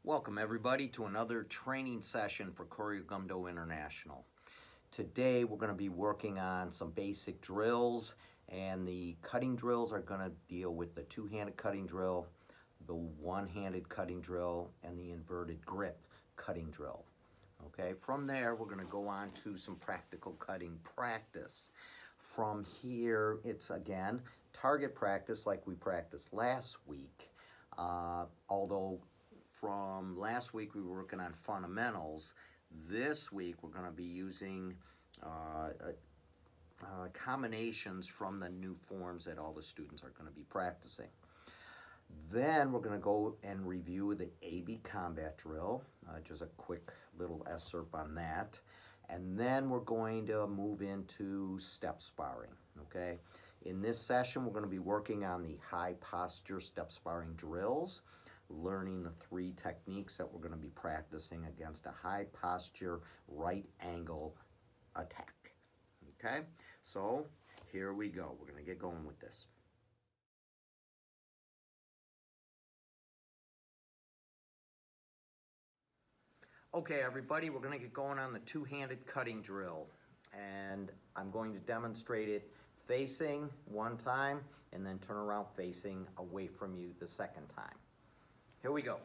Welcome everybody to another training session for KORYO GUMDO International. Today we're going to be working on some basic drills, and the cutting drills are going to deal with the two-handed cutting drill, the one-handed cutting drill, and the inverted grip cutting drill. Okay, from there we're going to go on to some practical cutting practice. From here it's again target practice like we practiced last week, although from last week we were working on fundamentals. This week we're going to be using combinations from the new forms that all the students are going to be practicing. Then we're going to go and review the AB combat drill, just a quick little excerpt on that. And then we're going to move into step sparring, okay? In this session we're going to be working on the high posture step sparring drills, learning the 3 techniques that we're going to be practicing against a high posture right angle attack. Okay, so here we go. We're going to get going with this. Okay everybody, we're going to get going on the two-handed cutting drill, and I'm going to demonstrate it facing one time and then turn around facing away from you the second time. Here we go.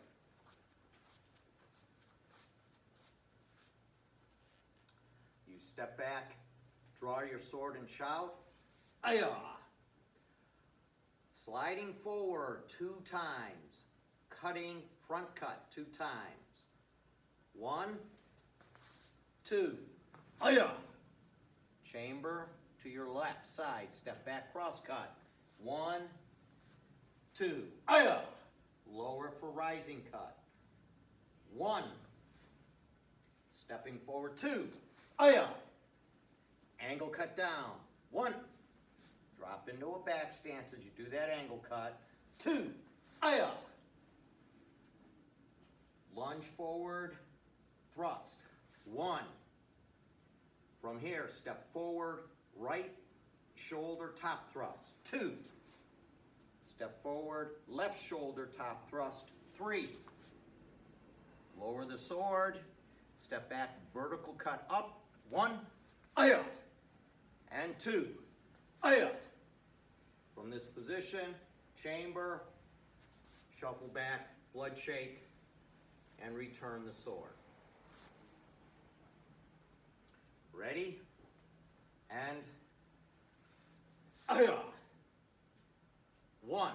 You step back, draw your sword and shout, "Ayah!" Sliding forward 2 times, cutting front cut 2 times. 1, 2, ayah! Chamber to your left side, step back cross cut. 1, 2, ayah! Lower for rising cut. 1. Stepping forward 2. Ayah! Angle cut down. 1. Drop into a back stance as you do that angle cut. 2. Ayah! Lunge forward, thrust. 1. From here, step forward, right shoulder top thrust. 2. Step forward, left shoulder top thrust. 3. Lower the sword, step back, vertical cut up. 1, ayah! And 2, ayah! From this position, chamber, shuffle back, blood shake, and return the sword. Ready? And ayah! 1,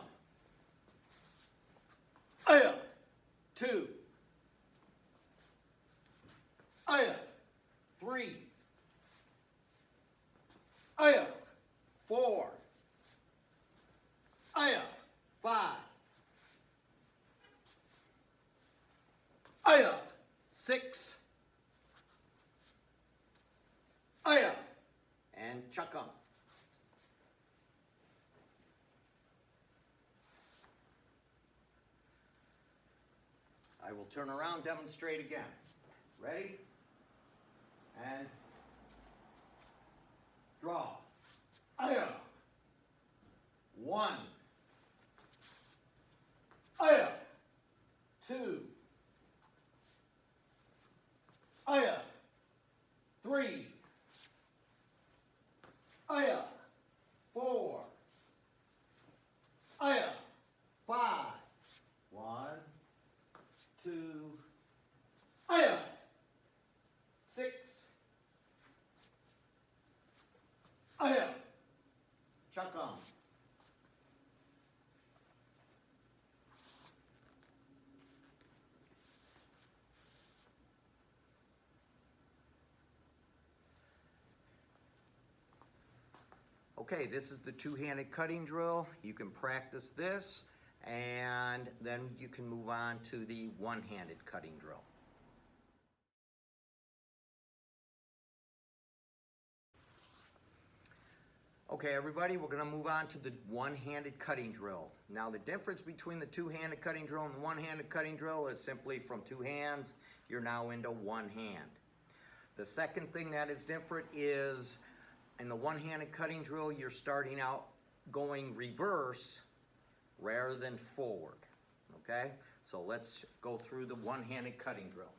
ayah! 2, ayah! 3, ayah! 4, ayah! 5, ayah! 6, ayah! And chuck 'em. I will turn around, demonstrate again. Ready? And draw. Ayah! 1, ayah! 2, ayah! 3, ayah! 4, ayah! 5, 1, 2, ayah! 6, ayah! Chuck 'em. Okay, this is the two-handed cutting drill. You can practice this, and then you can move on to the one-handed cutting drill. Okay, everybody, we're going to move on to the one-handed cutting drill. Now, the difference between the two-handed cutting drill and the one-handed cutting drill is simply from 2 hands, you're now into 1 hand. The second thing that is different is in the one-handed cutting drill, you're starting out going reverse rather than forward, okay? So let's go through the one-handed cutting drill.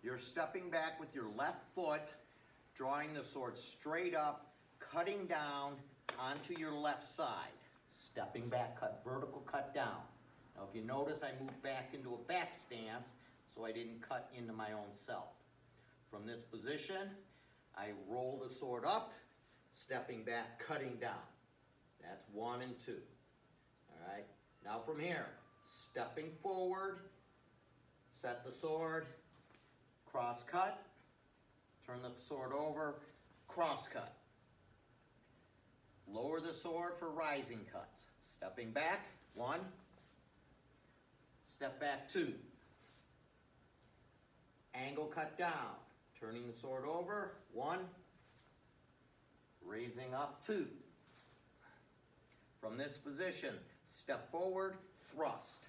You're stepping back with your left foot, drawing the sword straight up, cutting down onto your left side. Stepping back, cut vertical, cut down. Now if you notice, I moved back into a back stance so I didn't cut into my own self. From this position, I roll the sword up, stepping back, cutting down. That's 1 and 2. All right, now from here, stepping forward, set the sword, cross cut, turn the sword over, cross cut. Lower the sword for rising cuts. Stepping back, 1, step back 2. Angle cut down, turning the sword over, 1, raising up 2. From this position, step forward, thrust.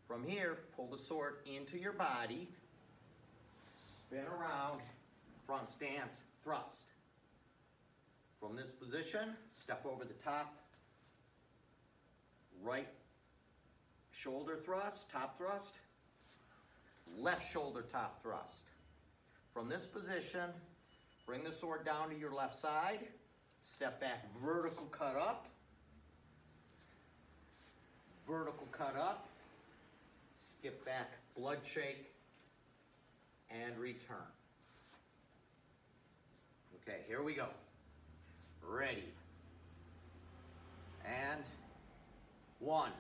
From here, pull the sword into your body, spin around, front stance, thrust. From this position, step over the top, right shoulder thrust, top thrust, left shoulder top thrust. From this position, bring the sword down to your left side, step back, vertical cut up, skip back, blood shake, and return. Okay, here we go. Ready. And 1.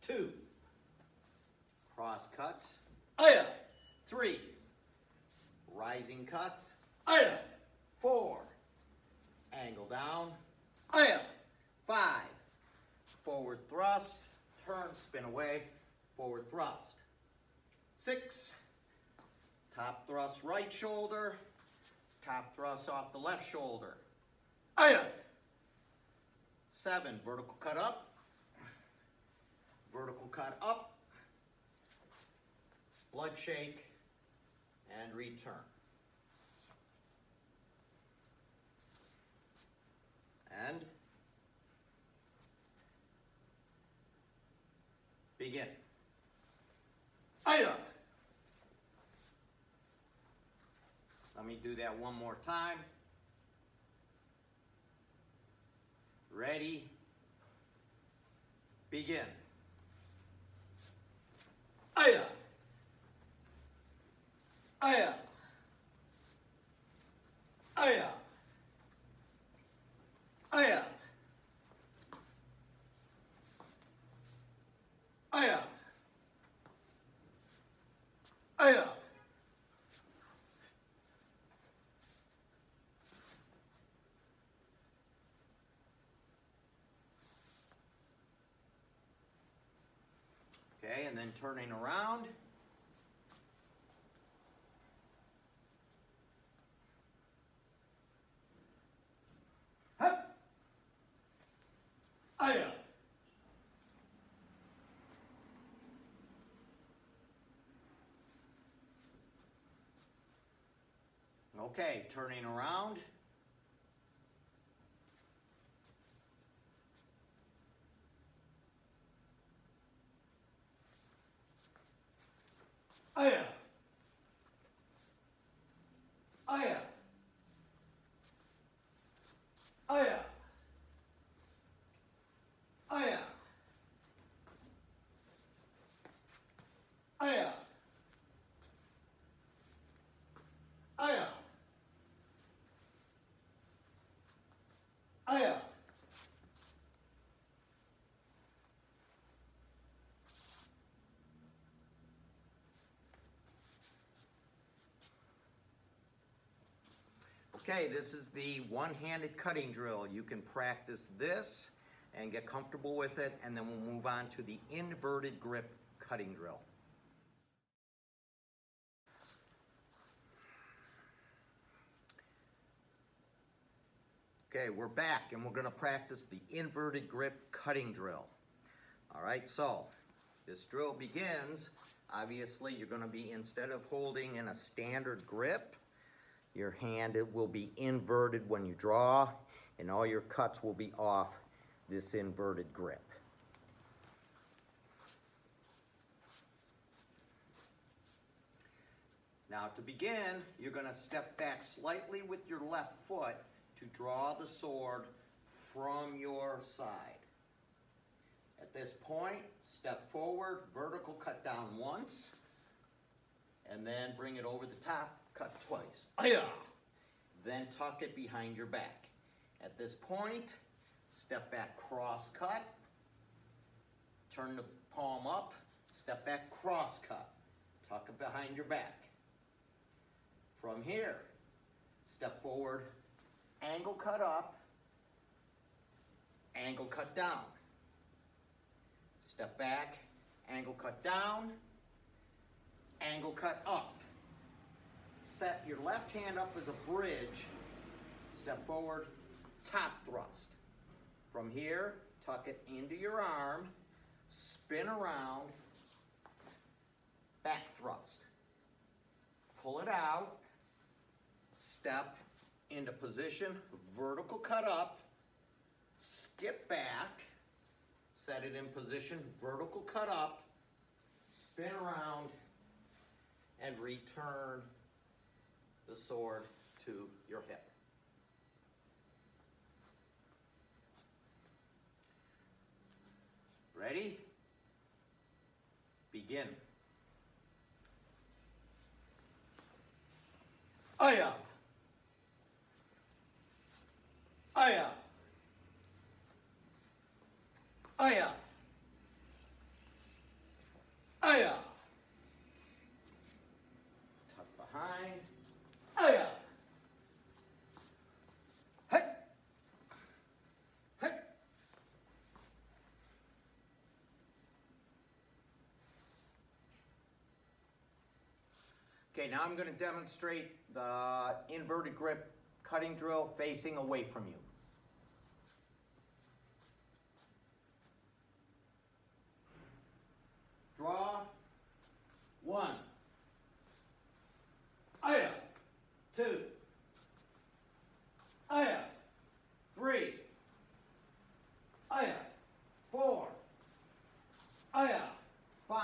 2. Cross cuts. 3. Rising cuts. 4. Angle down. 5. Forward thrust. Turn, spin away. Forward thrust. 6. Top thrust right shoulder. Top thrust off the left shoulder. 7. Vertical cut up. Vertical cut up. Blood shake and return. And begin. Let me do that one more time. Ready, begin. Aya. Aya. Aya. Aya. Aya. Aya. Okay, and then turning around. Hup. Aya. Okay, turning around. Aya. Aya. Aya. Aya. Aya. Aya. Aya. Okay, this is the one-handed cutting drill. You can practice this and get comfortable with it, and then we'll move on to the inverted grip cutting drill. Okay, we're back and we're going to practice the inverted grip cutting drill. All right, so this drill begins. Obviously, you're going to be, instead of holding in a standard grip, your hand, it will be inverted when you draw, and all your cuts will be off this inverted grip. Now to begin, you're going to step back slightly with your left foot to draw the sword from your side. At this point, step forward, vertical cut down once, and then bring it over the top, cut twice. Then tuck it behind your back. At this point, step back, cross cut, turn the palm up, step back, cross cut, tuck it behind your back. From here, step forward, angle cut up, angle cut down. Step back, angle cut down, angle cut up. Set your left hand up as a bridge, step forward, top thrust. From here, tuck it into your arm, spin around, back thrust. Pull it out, step into position, vertical cut up, skip back, set it in position, vertical cut up, spin around, and return the sword to your hip. Ready? Begin. Aya! Aya! Aya! Aya! Tuck behind. Aya! Hey! Hey! Okay, now I'm going to demonstrate the inverted grip cutting drill facing away from you. Draw. 1. Aya. 2. Aya. 3. Aya. 4. Aya. 5.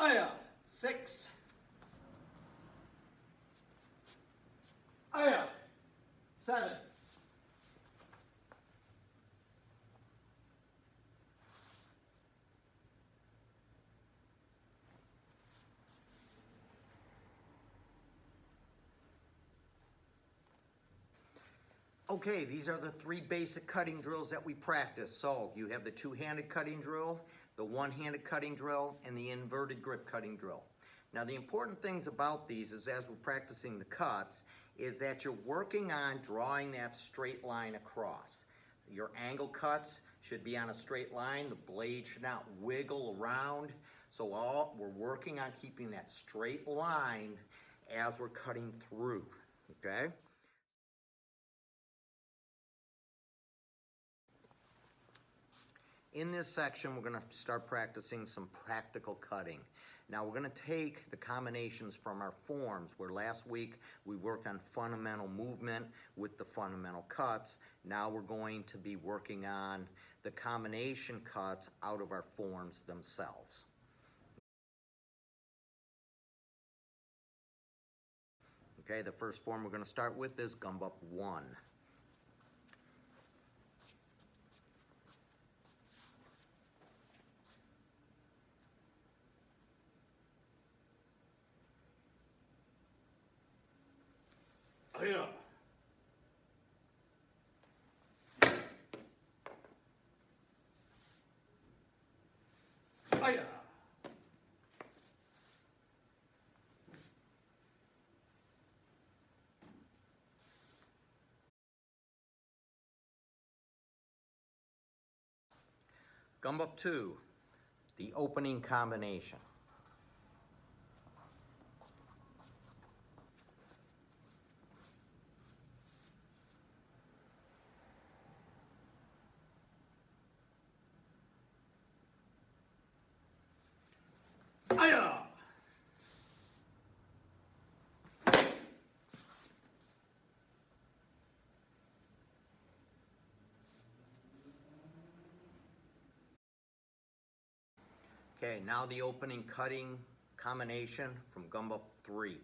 Aya. 6. Aya. 7. Okay, these are the 3 basic cutting drills that we practice. So you have the 2-handed cutting drill, the 1-handed cutting drill, and the inverted grip cutting drill. Now the important things about these is as we're practicing the cuts is that you're working on drawing that straight line across. Your angle cuts should be on a straight line. The blade should not wiggle around. So we're working on keeping that straight line as we're cutting through, okay? In this section, we're going to start practicing some practical cutting. Now we're going to take the combinations from our forms, where last week we worked on fundamental movement with the fundamental cuts. Now we're going to be working on the combination cuts out of our forms themselves. Okay, the first form we're going to start with is Gumbup 1. Aya. Aya. Gumbup 2, the opening combination. Aya! Okay, now the opening cutting combination from Gumbup 3.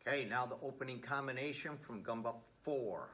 Okay, now the opening combination from Gumbup 4.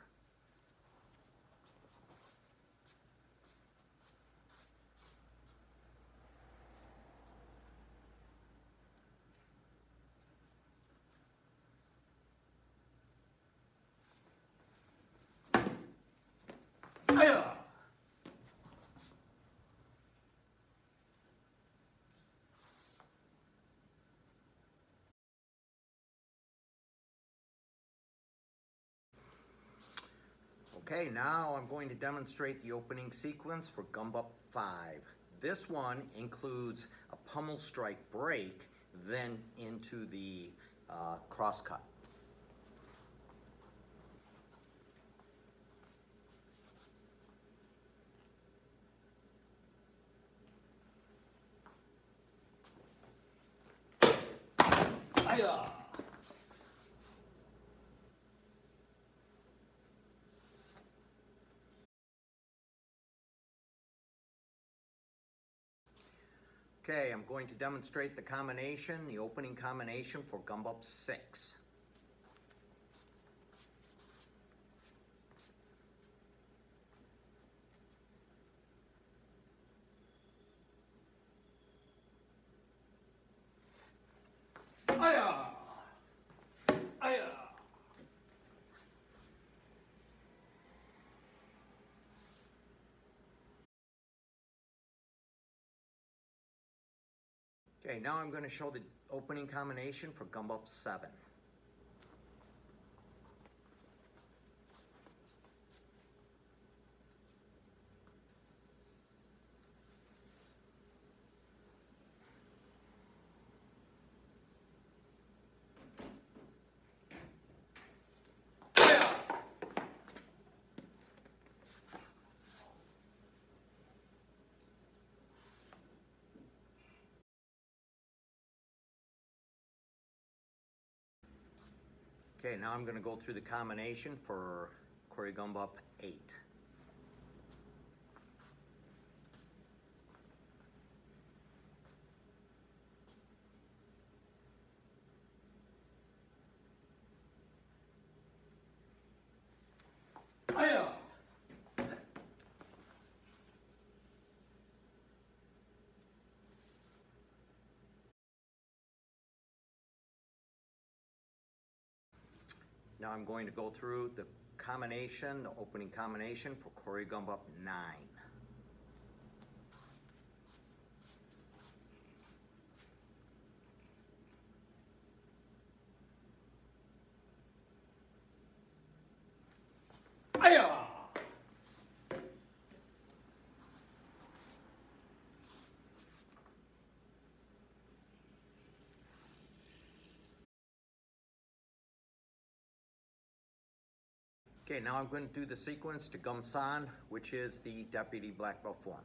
Okay, now I'm going to demonstrate the opening sequence for Gumbup 5. This one includes a pummel strike break, then into the cross cut. Okay, I'm going to demonstrate the combination, the opening combination for Gumbup 6. Okay, now I'm going to show the opening combination for Gumbup 7. Okay, now I'm going to go through the combination for KORYO Gumbup 8. Now I'm going to go through the combination, the opening combination for KORYO Gumbup 9. Okay, now I'm going to do the sequence to Gum San, which is the Deputy Black Belt form.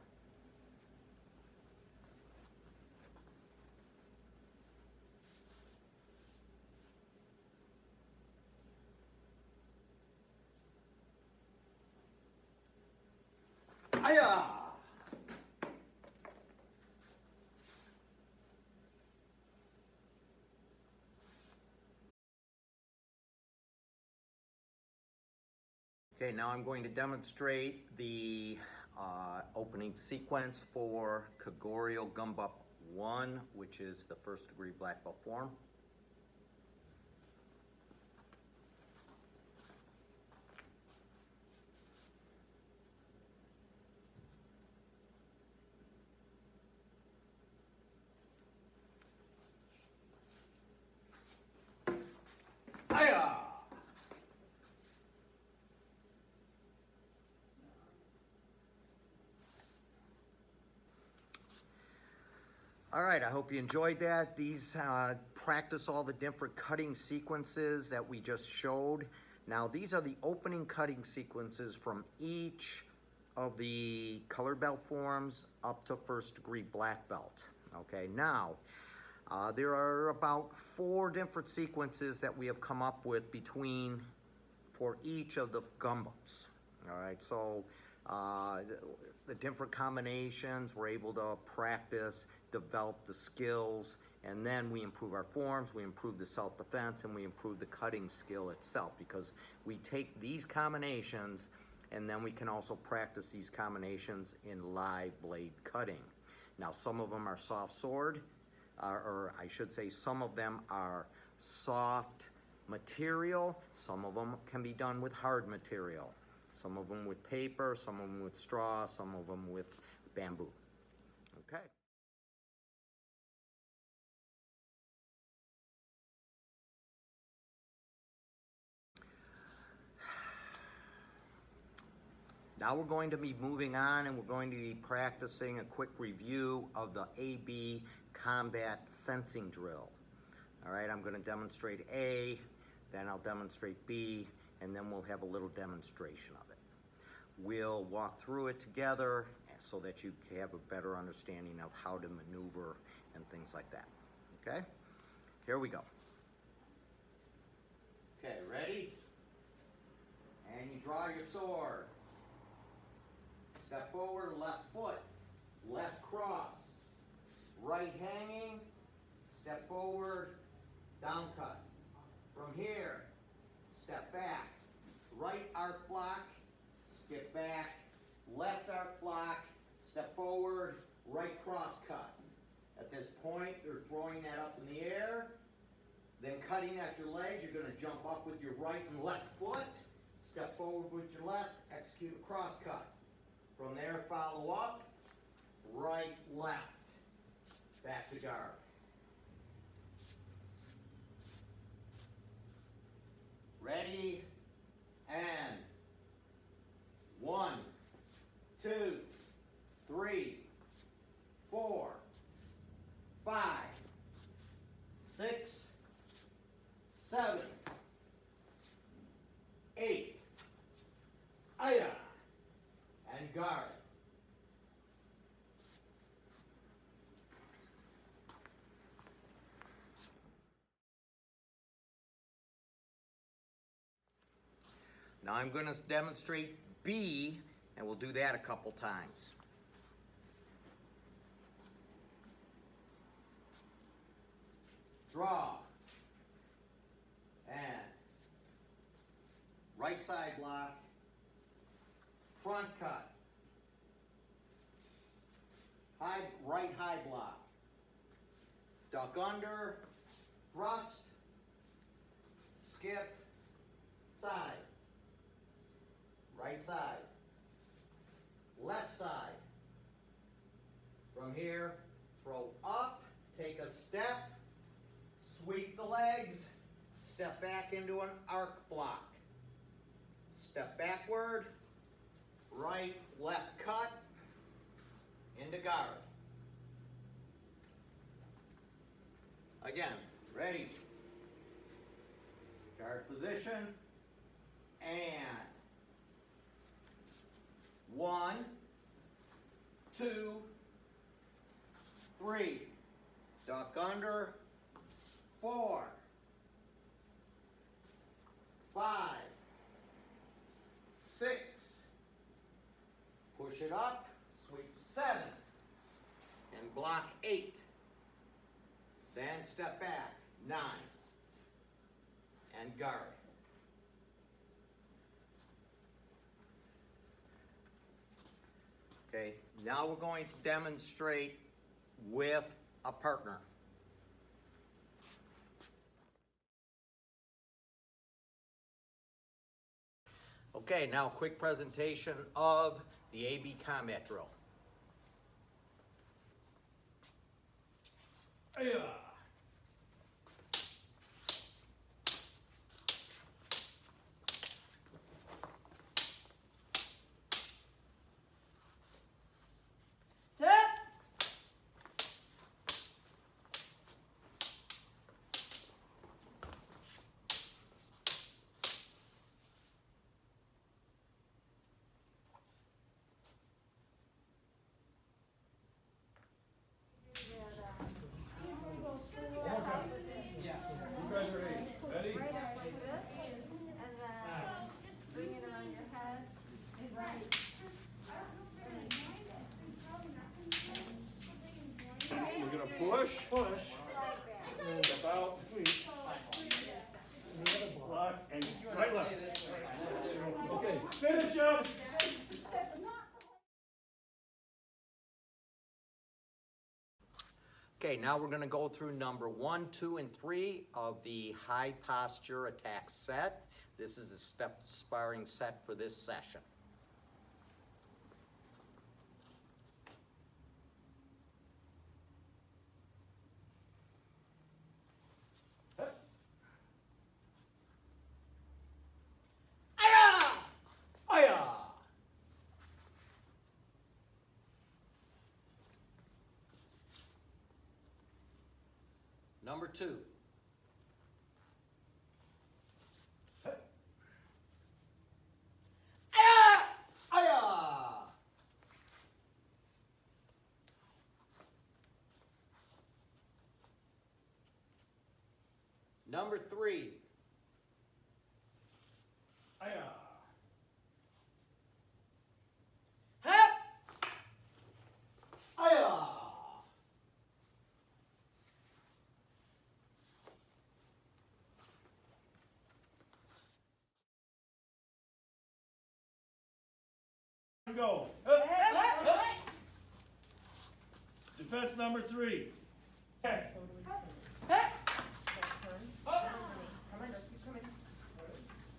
Okay, now I'm going to demonstrate the opening sequence for KORYO Gumbup 1, which is the first degree black belt form. All right, I hope you enjoyed that. These practice all the different cutting sequences that we just showed. Now these are the opening cutting sequences from each of the colored belt forms up to first degree black belt. Okay, now there are about 4 different sequences that we have come up with for each of the gumbups. All right, so the different combinations, we're able to practice, develop the skills, and then we improve our forms, we improve the self-defense, and we improve the cutting skill itself, because we take these combinations and then we can also practice these combinations in live blade cutting. Now some of them are soft sword, or I should say some of them are soft material, some of them can be done with hard material. Some of them with paper, some of them with straw, some of them with bamboo. Okay. Now we're going to be moving on, and we're going to be practicing a quick review of the AB combat fencing drill. All right, I'm going to demonstrate A, then I'll demonstrate B, and then we'll have a little demonstration of it. We'll walk through it together so that you have a better understanding of how to maneuver and things like that. Okay? Here we go. Okay, ready? And you draw your sword. Step forward, left foot, left cross, right hanging, step forward, down cut. From here, step back, right arc block, skip back, left arc block, step forward, right cross cut. At this point, you're throwing that up in the air, then cutting at your legs. You're going to jump up with your right and left foot, step forward with your left, execute a cross cut. From there, follow up, right, left, back to guard. Ready, and 1, 2, 3, 4, 5, 6, 7, 8, aya, and guard. Now I'm going to demonstrate B, and we'll do that a couple times. Draw, and right side block, front cut, right high block, duck under, thrust, skip, side, right side, left side. From here, throw up, take a step, sweep the legs, step back into an arc block, step backward, right, left cut, into guard. Again, ready. Guard position, and 1, 2, 3, duck under, 4, 5, 6, push it up, sweep 7, and block 8. Then step back, 9, and guard. Okay, now we're going to demonstrate with a partner. Okay, now a quick presentation of the AB combat drill. Push. And about sweep. Block and right left. Okay, finish up. Okay, now we're going to go through number 1, 2, and 3 of the high posture attack set. This is a step sparring set for this session. Number 2. Number 3. Go. Defense number 3. Come on, keep coming.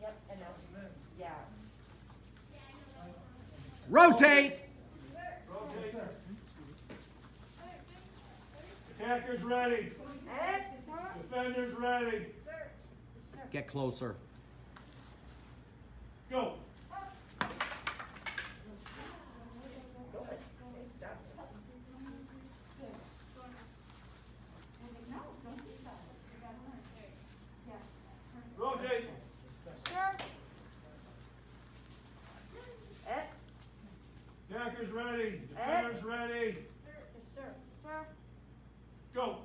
Yep, and now, yeah. Rotate! Rotate. Attackers ready. Defenders ready. Get closer. Go. Rotate. Sir. Attackers ready. Defenders ready. Yes, sir. Sir. Go.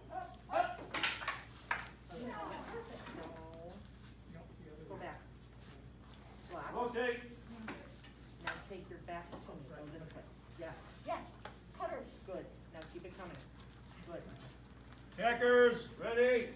Go back. Block. Rotate. Now take your back to me. Go this way. Yes. Yes, cutter. Good. Now keep it coming. Good. Attackers ready.